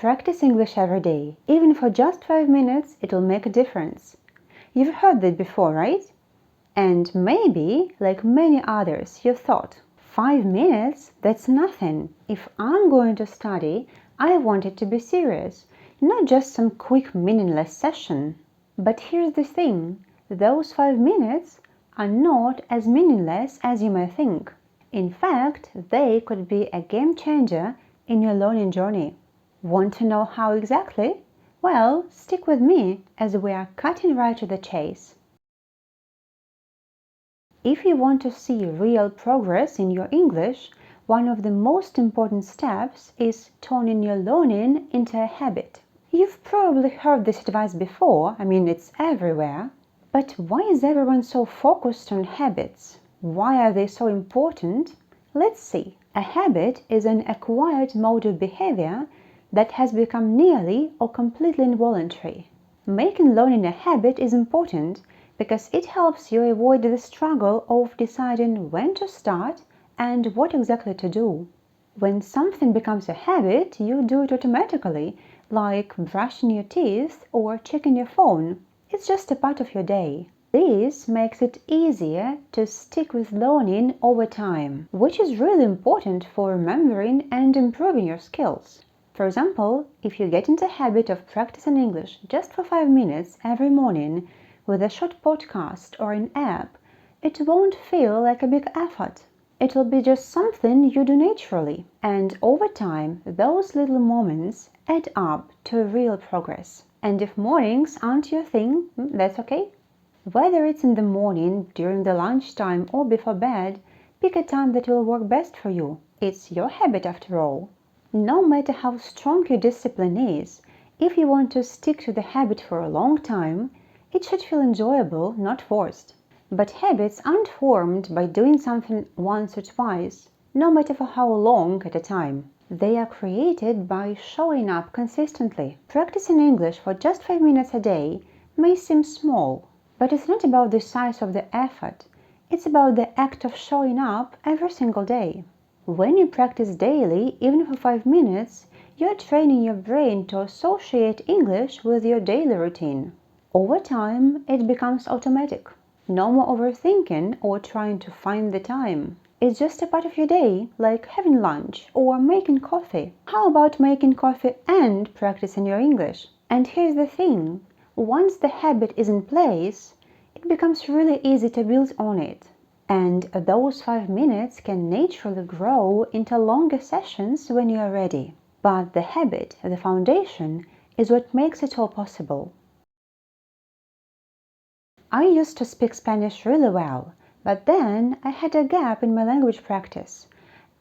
Practice English every day. Even for just 5 minutes, it will make a difference. You've heard that before, right? And maybe, like many others, you thought, 5 minutes? That's nothing. If I'm going to study, I want it to be serious, not just some quick meaningless session. But here's the thing, those 5 minutes are not as meaningless as you may think. In fact, they could be a game changer in your learning journey. Want to know how exactly? Well, stick with me as we are cutting right to the chase. If you want to see real progress in your English, one of the most important steps is turning your learning into a habit. You've probably heard this advice before, it's everywhere. But why is everyone so focused on habits? Why are they so important? Let's see. A habit is an acquired mode of behavior that has become nearly or completely involuntary. Making learning a habit is important because it helps you avoid the struggle of deciding when to start and what exactly to do. When something becomes a habit, you do it automatically, like brushing your teeth or checking your phone. It's just a part of your day. This makes it easier to stick with learning over time, which is really important for remembering and improving your skills. For example, if you get into the habit of practicing English just for 5 minutes every morning with a short podcast or an app, it won't feel like a big effort. It will be just something you do naturally. And over time, those little moments add up to real progress. And if mornings aren't your thing, that's okay. Whether it's in the morning, during the lunchtime, or before bed, pick a time that will work best for you. It's your habit after all. No matter how strong your discipline is, if you want to stick to the habit for a long time, it should feel enjoyable, not forced. But habits aren't formed by doing something once or twice, no matter for how long at a time. They are created by showing up consistently. Practicing English for just 5 minutes a day may seem small, but it's not about the size of the effort. It's about the act of showing up every single day. When you practice daily, even for 5 minutes, you're training your brain to associate English with your daily routine. Over time, it becomes automatic. No more overthinking or trying to find the time. It's just a part of your day, like having lunch or making coffee. How about making coffee and practicing your English? And here's the thing, once the habit is in place, it becomes really easy to build on it. And those 5 minutes can naturally grow into longer sessions when you are ready. But the habit, the foundation, is what makes it all possible. I used to speak Spanish really well, but then I had a gap in my language practice,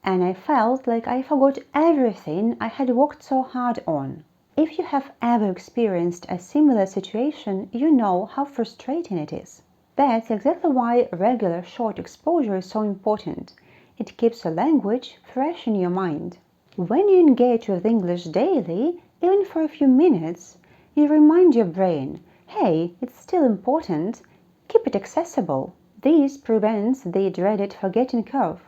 and I felt like I forgot everything I had worked so hard on. If you have ever experienced a similar situation, you know how frustrating it is. That's exactly why regular short exposure is so important. It keeps the language fresh in your mind. When you engage with English daily, even for a few minutes, you remind your brain, hey, it's still important, keep it accessible. This prevents the dreaded forgetting curve,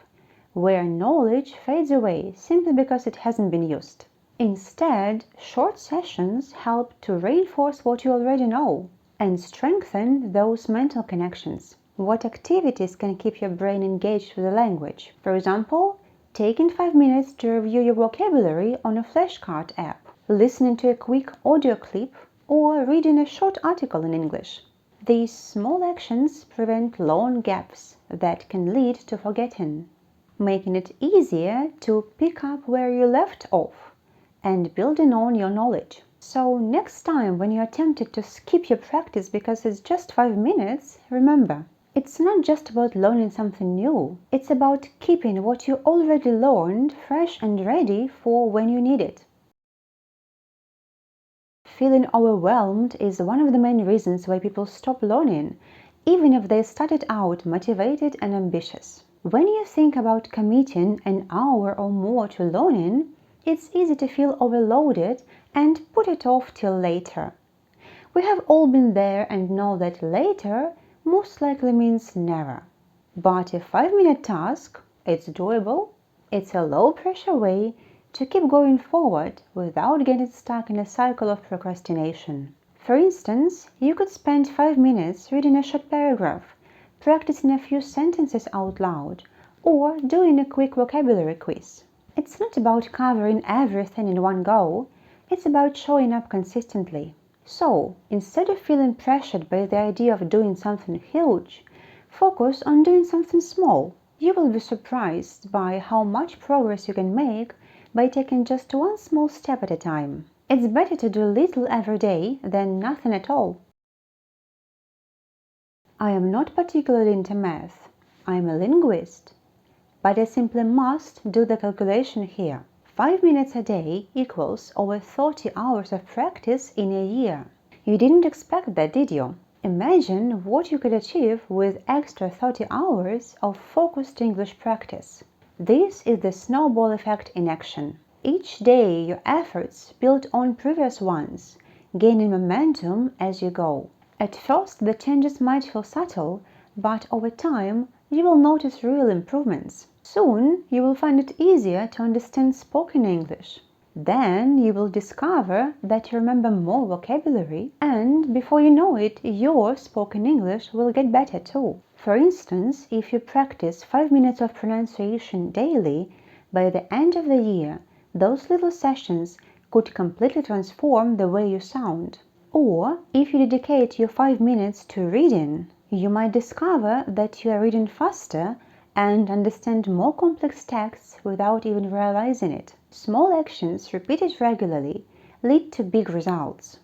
where knowledge fades away simply because it hasn't been used. Instead, short sessions help to reinforce what you already know and strengthen those mental connections. What activities can keep your brain engaged with the language? For example, taking 5 minutes to review your vocabulary on a flashcard app, listening to a quick audio clip, or reading a short article in English. These small actions prevent long gaps that can lead to forgetting, making it easier to pick up where you left off and building on your knowledge. So next time when you're tempted to skip your practice because it's just 5 minutes, remember, it's not just about learning something new. It's about keeping what you already learned fresh and ready for when you need it. Feeling overwhelmed is one of the main reasons why people stop learning, even if they started out motivated and ambitious. When you think about committing an hour or more to learning, it's easy to feel overloaded and put it off till later. We have all been there and know that later most likely means never. But a 5-minute task, it's doable. It's a low-pressure way to keep going forward without getting stuck in a cycle of procrastination. For instance, you could spend 5 minutes reading a short paragraph, practicing a few sentences out loud, or doing a quick vocabulary quiz. It's not about covering everything in one go, it's about showing up consistently. So, instead of feeling pressured by the idea of doing something huge, focus on doing something small. You will be surprised by how much progress you can make by taking just one small step at a time. It's better to do little every day than nothing at all. I am not particularly into math. I am a linguist. But I simply must do the calculation here. 5 minutes a day equals over 30 hours of practice in a year. You didn't expect that, did you? Imagine what you could achieve with extra 30 hours of focused English practice. This is the snowball effect in action. Each day your efforts build on previous ones, gaining momentum as you go. At first the changes might feel subtle, but over time you will notice real improvements. Soon you will find it easier to understand spoken English. Then you will discover that you remember more vocabulary, and before you know it, your spoken English will get better too. For instance, if you practice 5 minutes of pronunciation daily, by the end of the year, those little sessions could completely transform the way you sound. Or if you dedicate your 5 minutes to reading, you might discover that you are reading faster and understand more complex texts without even realizing it. Small actions repeated regularly lead to big results.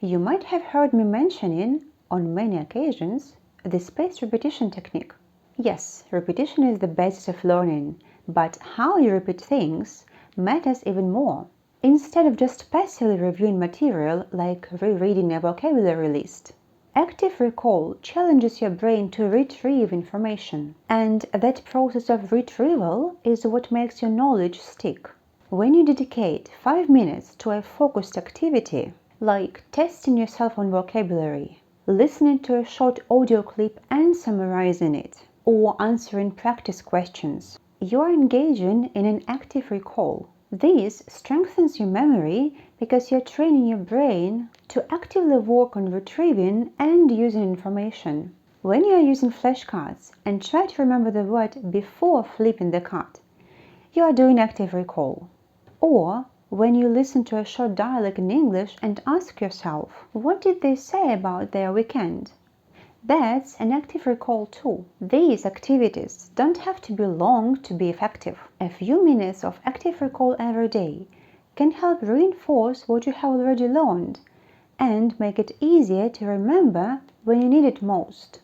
You might have heard me mentioning, on many occasions, the spaced repetition technique. Yes, repetition is the basis of learning, but how you repeat things matters even more. Instead of just passively reviewing material like rereading a vocabulary list, active recall challenges your brain to retrieve information, and that process of retrieval is what makes your knowledge stick. When you dedicate 5 minutes to a focused activity, like testing yourself on vocabulary, listening to a short audio clip and summarizing it, or answering practice questions, you are engaging in an active recall. This strengthens your memory because you're training your brain to actively work on retrieving and using information. When you are using flashcards and try to remember the word before flipping the card, you are doing active recall. Or when you listen to a short dialogue in English and ask yourself, what did they say about their weekend? That's an active recall too. These activities don't have to be long to be effective. A few minutes of active recall every day can help reinforce what you have already learned and make it easier to remember when you need it most.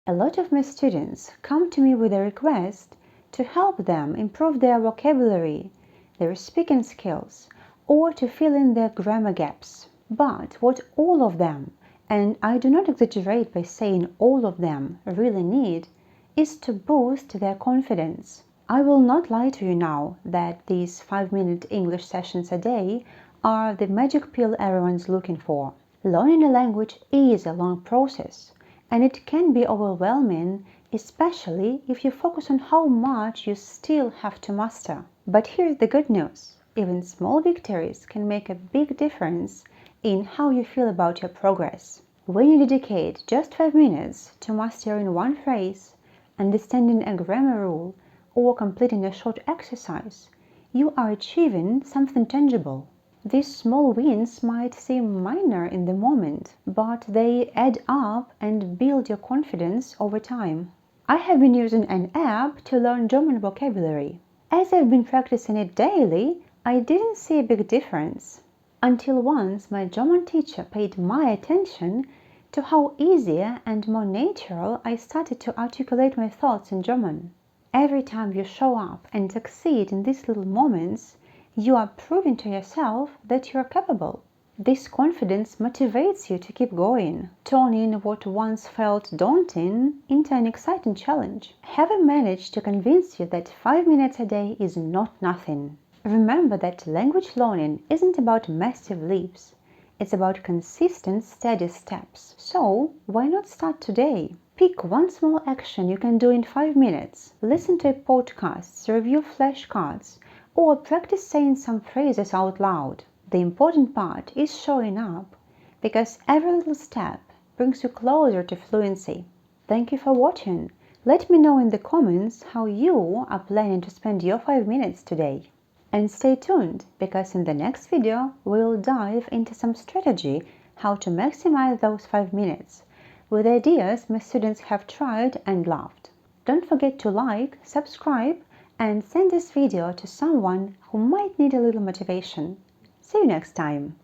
A lot of my students come to me with a request to help them improve their vocabulary, their speaking skills, or to fill in their grammar gaps. But what all of them, and I do not exaggerate by saying all of them, really need is to boost their confidence. I will not lie to you now that these 5-minute English sessions a day are the magic pill everyone's looking for. Learning a language is a long process, and it can be overwhelming, especially if you focus on how much you still have to master. But here's the good news. Even small victories can make a big difference in how you feel about your progress. When you dedicate just 5 minutes to mastering one phrase, understanding a grammar rule, or completing a short exercise, you are achieving something tangible. These small wins might seem minor in the moment, but they add up and build your confidence over time. I have been using an app to learn German vocabulary. As I've been practicing it daily, I didn't see a big difference. Until once my German teacher paid my attention to how easier and more natural I started to articulate my thoughts in German. Every time you show up and succeed in these little moments, you are proving to yourself that you are capable. This confidence motivates you to keep going, turning what once felt daunting into an exciting challenge. Have I managed to convince you that 5 minutes a day is not nothing? Remember that language learning isn't about massive leaps. It's about consistent, steady steps. So, why not start today? Pick one small action you can do in 5 minutes. Listen to a podcast, review flashcards, or practice saying some phrases out loud. The important part is showing up, because every little step brings you closer to fluency. Thank you for watching. Let me know in the comments how you are planning to spend your 5 minutes today. And stay tuned, because in the next video we'll dive into some strategy how to maximize those 5 minutes with ideas my students have tried and loved. Don't forget to like, subscribe, and send this video to someone who might need a little motivation. See you next time!